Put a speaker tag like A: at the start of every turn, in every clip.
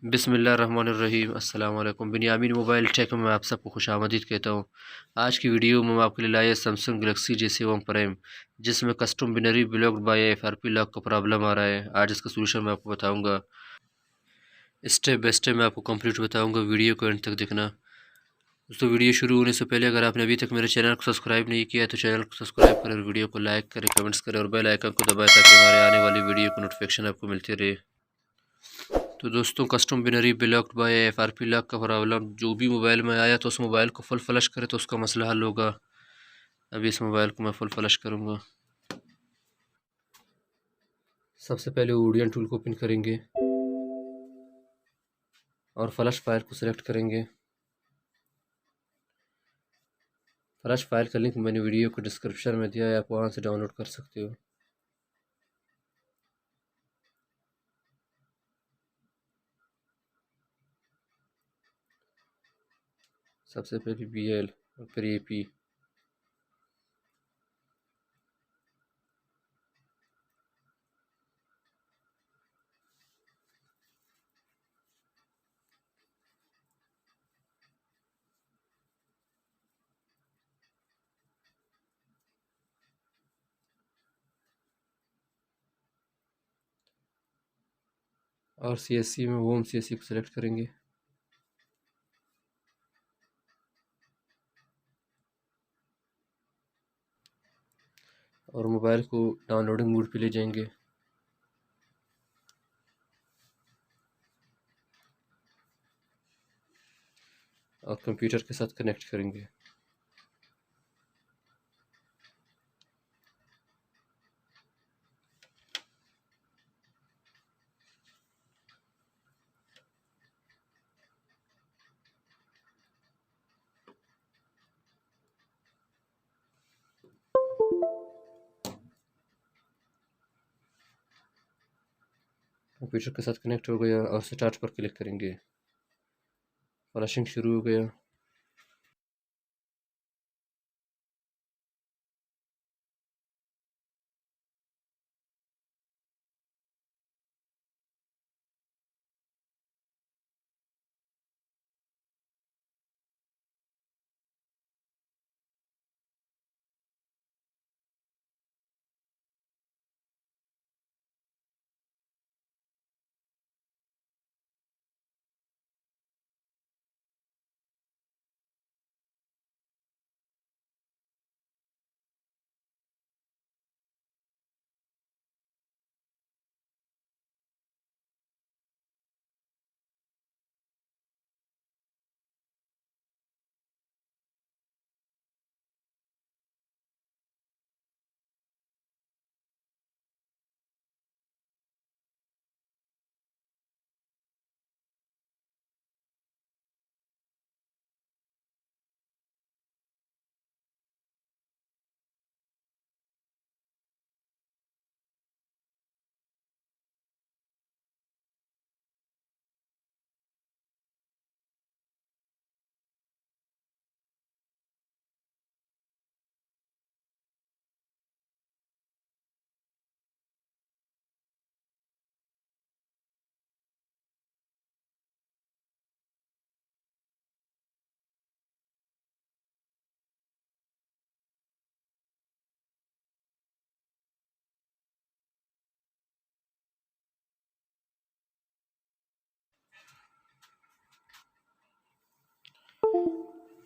A: बिस्मिल्लाहिर्रहमानिर्रहीम अस्सलाम वालेकुम। बिनियामिन मोबाइल टेक में आप सबको खुशामदीद कहता हूँ। आज की वीडियो में मैं आपके लिए लाया सैमसंग गैलेक्सी J7 प्राइम, जिसमें custom binary blocked by FRP lock का प्रॉब्लम आ रहा है। आज इसका सोल्यूशन मैं आपको बताऊँगा, स्टेप बाय स्टेप मैं आपको कंप्लीट बताऊँगा। वीडियो को एंड तक देखना। दोस्तों, वीडियो शुरू होने से पहले अगर आपने अभी तक मेरे चैनल को सब्सक्राइब नहीं किया है तो चैनल को सब्सक्राइब करें, वीडियो को लाइक करें, कमेंट्स करें और बेल आइकन को दबाएं ताकि हमारे आने वाली वीडियो को नोटिफिकेशन आपको मिलती रहे। तो दोस्तों, custom binary blocked by FRP lock का प्रॉब्लम जो भी मोबाइल में आया तो उस मोबाइल को फुल फ्लश करे तो उसका मसला हल होगा। अभी इस मोबाइल को मैं फुल फ्लश करूँगा। सबसे पहले ओडियन टूल को ओपन करेंगे और फ्लश फाइल को सिलेक्ट करेंगे। फ्लश फाइल का लिंक मैंने वीडियो को डिस्क्रिप्शन में दिया है, आप वहाँ से डाउनलोड कर सकते हो। सबसे पहले BL और फिर AP। और CSC में होम CSC को सिलेक्ट करेंगे। और मोबाइल को डाउनलोडिंग मोड पे ले जाएंगे और कंप्यूटर के साथ कनेक्ट करेंगे। कंप्यूटर के साथ कनेक्ट हो गया और स्टार्ट पर क्लिक करेंगे। फ्लशिंग शुरू हो गया।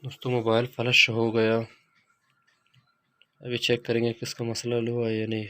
A: दोस्तों, मोबाइल फ्लश हो गया। अभी चेक करेंगे कि इसका मसला हल हुआ है या नहीं।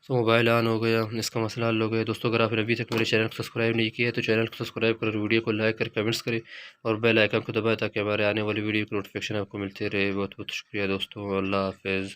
A: तो मोबाइल ऑन हो गया, इसका मसला हल हो गया। दोस्तों अगर आपने अभी तक मेरे चैनल को सब्सक्राइब नहीं किया है तो चैनल को सब्सक्राइब कर, वीडियो को लाइक कर, कमेंट्स करें और बेल आइकन को दबाएं ताकि हमारे आने वाली वीडियो की नोटिफिकेशन आपको मिलती रहे। बहुत बहुत शुक्रिया दोस्तों, अल्लाह हाफ़िज़।